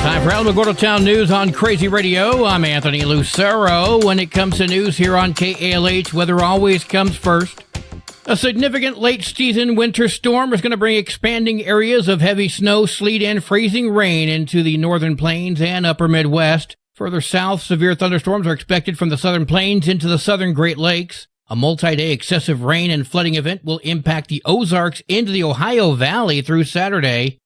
Time for Alamogordo Town News on Crazy Radio. I'm Anthony Lucero. When it comes to news here on KALH, weather always comes first. A significant late-season winter storm is going to bring expanding areas of heavy snow, sleet, and freezing rain into the northern plains and upper Midwest. Further south, severe thunderstorms are expected from the southern plains into the southern Great Lakes. A multi-day excessive rain and flooding event will impact the Ozarks into the Ohio Valley through Saturday.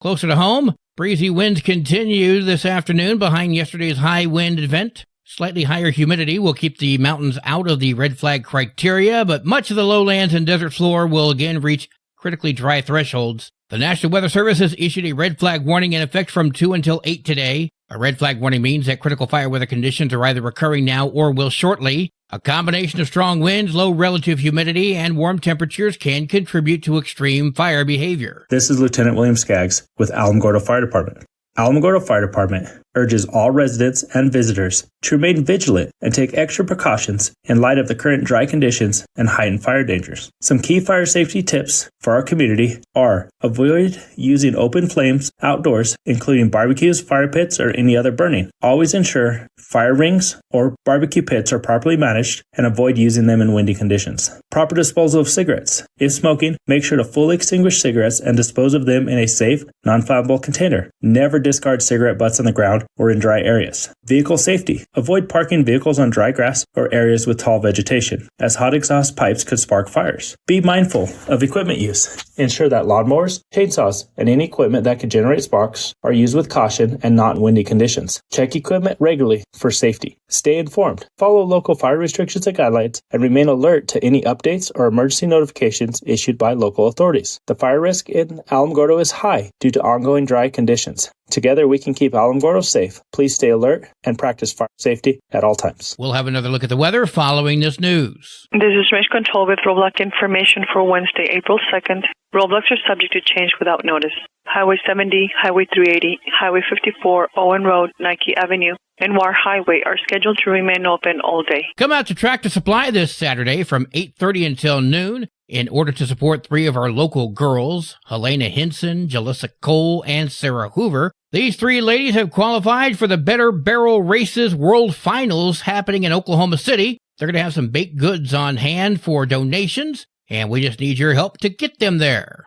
Closer to home, breezy winds continue this afternoon behind yesterday's high wind event. Slightly higher humidity will keep the mountains out of the red flag criteria, but much of the lowlands and desert floor will again reach critically dry thresholds. The National Weather Service has issued a red flag warning in effect from 2 until 8 today. A red flag warning means that critical fire weather conditions are either occurring now or will shortly. A combination of strong winds, low relative humidity, and warm temperatures can contribute to extreme fire behavior. This is Lieutenant William Skaggs with Alamogordo Fire Department. Alamogordo Fire Department urges all residents and visitors to remain vigilant and take extra precautions in light of the current dry conditions and heightened fire dangers. Some key fire safety tips for our community are: avoid using open flames outdoors, including barbecues, fire pits, or any other burning. Always ensure fire rings or barbecue pits are properly managed and avoid using them in windy conditions. Proper disposal of cigarettes. If smoking, make sure to fully extinguish cigarettes and dispose of them in a safe, non-flammable container. Never discard cigarette butts on the ground or in dry areas. Vehicle safety. Avoid parking vehicles on dry grass or areas with tall vegetation, as hot exhaust pipes could spark fires. Be mindful of equipment use. Ensure that lawnmowers, chainsaws, and any equipment that could generate sparks are used with caution and not in windy conditions. Check equipment regularly for safety. Stay informed. Follow local fire restrictions and guidelines, and remain alert to any updates or emergency notifications issued by local authorities. The fire risk in Alamogordo is high due to ongoing dry conditions. Together, we can keep Alamogordo safe. Please stay alert and practice fire safety at all times. We'll have another look at the weather following this news. This is Range Control with roadblock information for Wednesday, April 2nd. Roadblocks are subject to change without notice. Highway 70, Highway 380, Highway 54, Owen Road, Nike Avenue, and War Highway are scheduled to remain open all day. Come out to Tractor Supply this Saturday from 8:30 until noon in order to support 3 of our local girls, Helena Hinson, Jalissa Cole, and Sarah Hoover. These 3 ladies have qualified for the Better Barrel Races World Finals happening in Oklahoma City. They're going to have some baked goods on hand for donations, and we just need your help to get them there.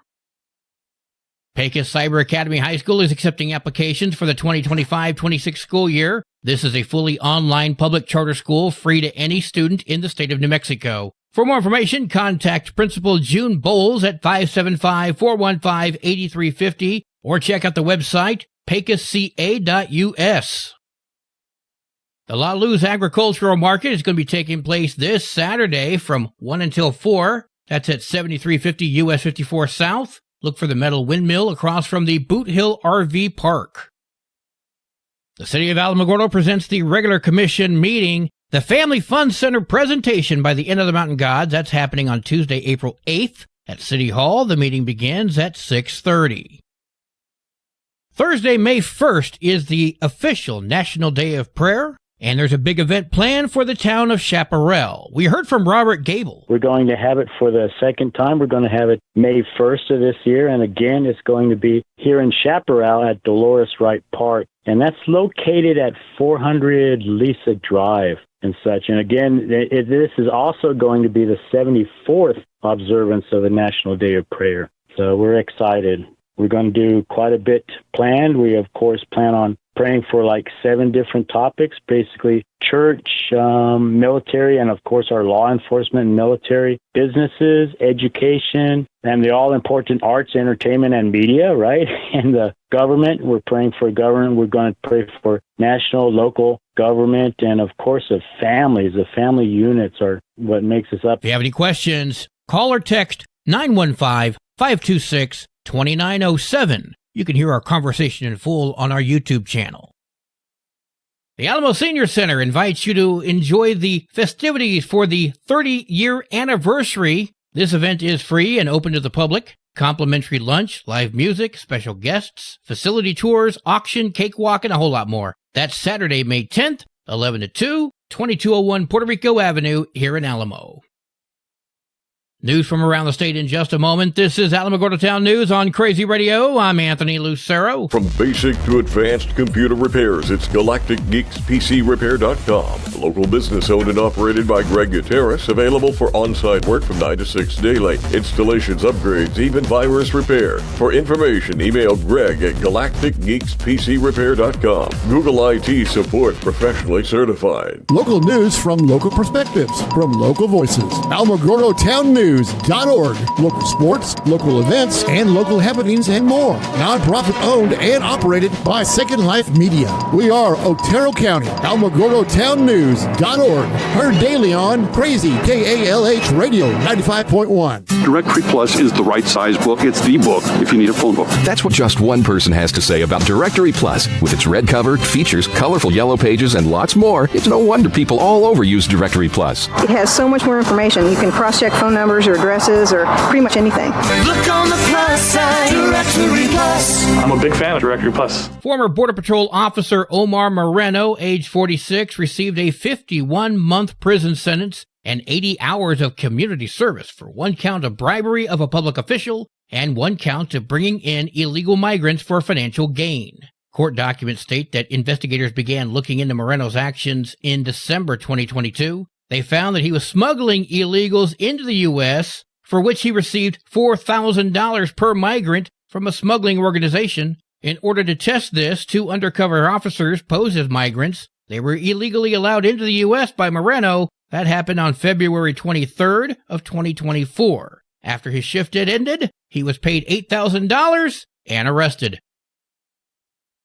Pecos Cyber Academy High School is accepting applications for the 2025-26 school year. This is a fully online public charter school free to any student in the state of New Mexico. For more information, contact Principal June Bowles at 575-415-8350 or check out the website pecosca.us. The La Luz Agricultural Market is going to be taking place this Saturday from 1 until 4. That's at 7350 US 54 South. Look for the metal windmill across from the Boot Hill RV Park. The City of Alamogordo presents the regular commission meeting, the Family Fun Center presentation by the Inn of the Mountain Gods. That's happening on Tuesday, April 8th at City Hall. The meeting begins at 6:30. Thursday, May 1st is the official National Day of Prayer, and there's a big event planned for the town of Chaparral. We heard from Robert Gable. We're going to have it for the second time. We're going to have it May 1st of this year, and again, it's going to be here in Chaparral at Dolores Wright Park, and that's located at 400 Lisa Drive and such. And again, this is also going to be the 74th observance of the National Day of Prayer, so we're excited. We're going to do quite a bit planned. We, of course, plan on praying for like 7 different topics, basically church, military, and of course our law enforcement and military, businesses, education, and the all-important arts, entertainment, and media, right? And the government, we're praying for government. We're going to pray for national, local government, and of course the families. The family units are what makes us up. If you have any questions, call or text 915-526-2907. You can hear our conversation in full on our YouTube channel. The Alamo Senior Center invites you to enjoy the festivities for the 30-year anniversary. This event is free and open to the public. Complimentary lunch, live music, special guests, facility tours, auction, cakewalk, and a whole lot more. That's Saturday, May 10th, 11 to 2, 2201 Puerto Rico Avenue here in Alamo. News from around the state in just a moment. This is Alamogordo Town News on Crazy Radio. I'm Anthony Lucero. From basic to advanced computer repairs, it's GalacticGeeksPCRepair.com. Local business owned and operated by Greg Gutierrez. Available for on-site work from 9 to 6 daily. Installations, upgrades, even virus repair. For information, email Greg at GalacticGeeksPCRepair.com. Google IT support, professionally certified. Local news from local perspectives, from local voices. AlamogordoTownNews.org. Local sports, local events, and local happenings and more. Nonprofit owned and operated by Second Life Media. We are Otero County. AlamogordoTownNews.org. Heard daily on Crazy KALH Radio 95.1. Directory Plus is the right size book. It's the book if you need a phone book. That's what just one person has to say about Directory Plus. With its red cover, features, colorful yellow pages, and lots more, it's no wonder people all over use Directory Plus. It has so much more information. You can cross-check phone numbers or addresses or pretty much anything. Look on the plus side, Directory Plus. I'm a big fan of Directory Plus. Former Border Patrol officer Omar Moreno, age 46, received a 51-month prison sentence and 80 hours of community service for one count of bribery of a public official and one count of bringing in illegal migrants for financial gain. Court documents state that investigators began looking into Moreno's actions in December 2022. They found that he was smuggling illegals into the U.S., for which he received $4,000 per migrant from a smuggling organization. In order to test this, 2 undercover officers posed as migrants. They were illegally allowed into the U.S. by Moreno. That happened on February 23rd of 2024. After his shift had ended, he was paid $8,000 and arrested.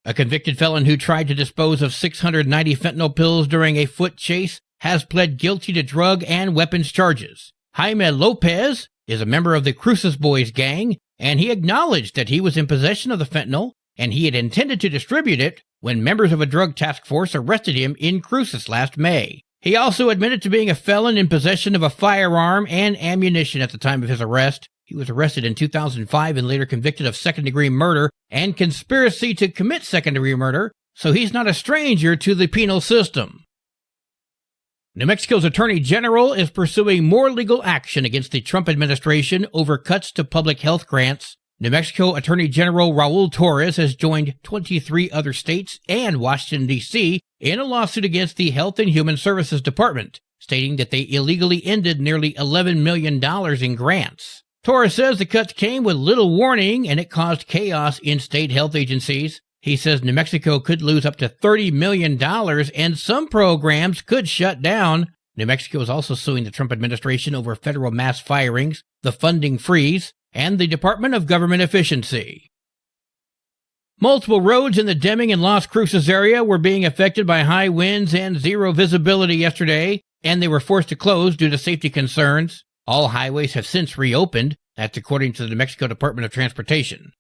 A convicted felon who tried to dispose of 690 fentanyl pills during a foot chase has pled guilty to drug and weapons charges. Jaime Lopez is a member of the Cruces Boys gang, and he acknowledged that he was in possession of the fentanyl, and he had intended to distribute it when members of a drug task force arrested him in Cruces last May. He also admitted to being a felon in possession of a firearm and ammunition at the time of his arrest. He was arrested in 2005 and later convicted of second-degree murder and conspiracy to commit second-degree murder, so he's not a stranger to the penal system. New Mexico's Attorney General is pursuing more legal action against the Trump administration over cuts to public health grants. New Mexico Attorney General Raul Torres has joined 23 other states and Washington, D.C. in a lawsuit against the Health and Human Services Department, stating that they illegally ended nearly $11 million in grants. Torres says the cuts came with little warning and it caused chaos in state health agencies. He says New Mexico could lose up to $30 million and some programs could shut down. New Mexico is also suing the Trump administration over federal mass firings, the funding freeze, and the Department of Government Efficiency. Multiple roads in the Deming and Las Cruces area were being affected by high winds and zero visibility yesterday, and they were forced to close due to safety concerns. All highways have since reopened. That's according to the New Mexico Department of Transportation.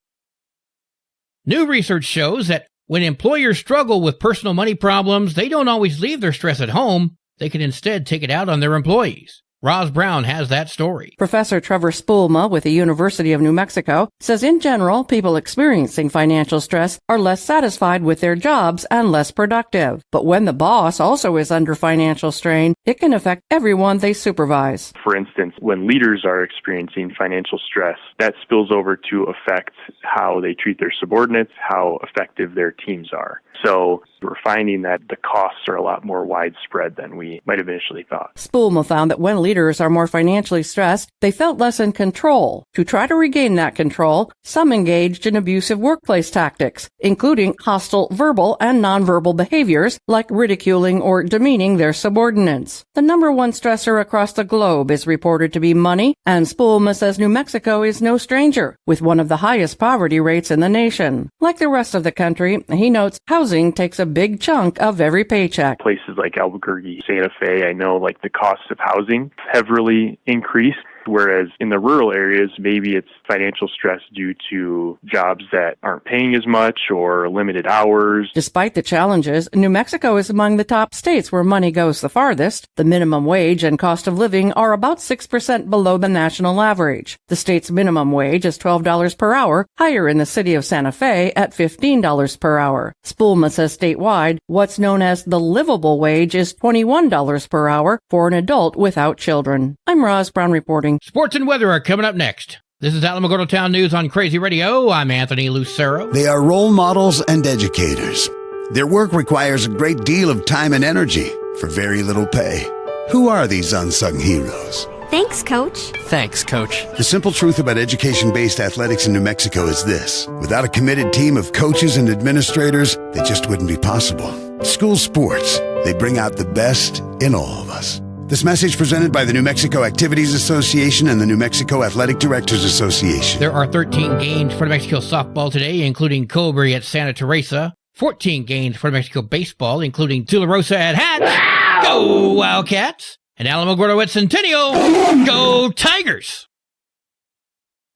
New research shows that when employers struggle with personal money problems, they don't always leave their stress at home. They can instead take it out on their employees. Roz Brown has that story. Professor Trevor Spoolma with the University of New Mexico says in general, people experiencing financial stress are less satisfied with their jobs and less productive. But when the boss also is under financial strain, it can affect everyone they supervise. For instance, when leaders are experiencing financial stress, that spills over to affect how they treat their subordinates, how effective their teams are. So we're finding that the costs are a lot more widespread than we might have initially thought. Spoolma found that when leaders are more financially stressed, they felt less in control. To try to regain that control, some engaged in abusive workplace tactics, including hostile verbal and nonverbal behaviors like ridiculing or demeaning their subordinates. The number one stressor across the globe is reported to be money, and Spoolma says New Mexico is no stranger, with one of the highest poverty rates in the nation. Like the rest of the country, he notes housing takes a big chunk of every paycheck. Places like Albuquerque, Santa Fe, I know like the costs of housing have really increased. Whereas in the rural areas, maybe it's financial stress due to jobs that aren't paying as much or limited hours. Despite the challenges, New Mexico is among the top states where money goes the farthest. The minimum wage and cost of living are about 6% below the national average. The state's minimum wage is $12 per hour, higher in the city of Santa Fe at $15 per hour. Spoolma says statewide, what's known as the livable wage is $21 per hour for an adult without children. I'm Roz Brown reporting morning. Sports and weather are coming up next. This is Alamogordo Town News on Crazy Radio. I'm Anthony Lucero. They are role models and educators. Their work requires a great deal of time and energy for very little pay. Who are these unsung heroes? Thanks, Coach. Thanks, Coach. The simple truth about education-based athletics in New Mexico is this. Without a committed team of coaches and administrators, they just wouldn't be possible. School sports, they bring out the best in all of us. This message presented by the New Mexico Activities Association and the New Mexico Athletic Directors Association. There are 13 games for New Mexico softball today, including Cobury at Santa Teresa. 14 games for New Mexico baseball, including Tularosa at Hatch. Go Wildcats! And Alamogordo at Centennial. Go Tigers!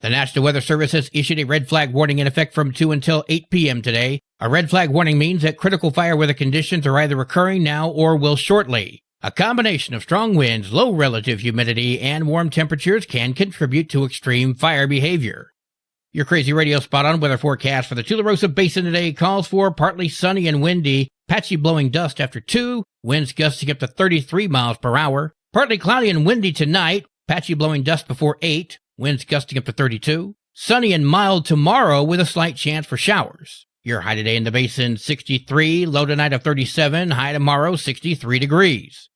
The National Weather Service has issued a red flag warning in effect from 2 until 8 p.m. today. A red flag warning means that critical fire weather conditions are either occurring now or will shortly. A combination of strong winds, low relative humidity, and warm temperatures can contribute to extreme fire behavior. Your Crazy Radio spot-on weather forecast for the Tularosa Basin today calls for partly sunny and windy, patchy blowing dust after 2, winds gusting up to 33 miles per hour. Partly cloudy and windy tonight, patchy blowing dust before 8, winds gusting up to 32. Sunny and mild tomorrow with a slight chance for showers. Your high today in the basin, 63, low tonight of 37, high tomorrow, 63 degrees.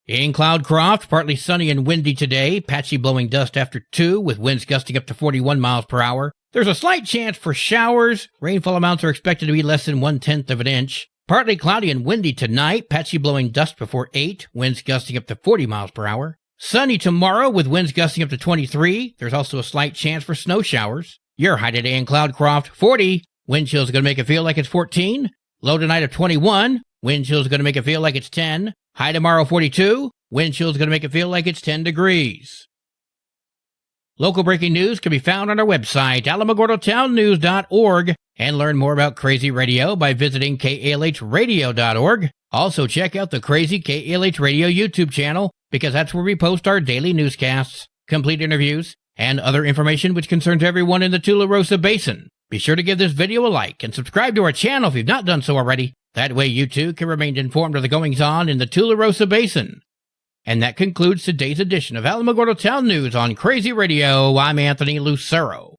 In Cloudcroft, partly sunny and windy today, patchy blowing dust after 2, with winds gusting up to 41 miles per hour. There's a slight chance for showers. Rainfall amounts are expected to be less than 1/10 of an inch. Partly cloudy and windy tonight, patchy blowing dust before 8, winds gusting up to 40 miles per hour. Sunny tomorrow with winds gusting up to 23. There's also a slight chance for snow showers. Your high today in Cloudcroft, 40. Wind chills are going to make it feel like it's 14. Low tonight of 21. Wind chills are going to make it feel like it's 10. High tomorrow, 42. Wind chills are going to make it feel like it's 10 degrees. Local breaking news can be found on our website, alamogordotownnews.org, and learn more about Crazy Radio by visiting kalhradio.org. Also, check out the Crazy KALH Radio YouTube channel, because that's where we post our daily newscasts, complete interviews, and other information which concerns everyone in the Tularosa Basin. Be sure to give this video a like and subscribe to our channel if you've not done so already. That way you too can remain informed of the goings-on in the Tularosa Basin. And that concludes today's edition of Alamogordo Town News on Crazy Radio. I'm Anthony Lucero.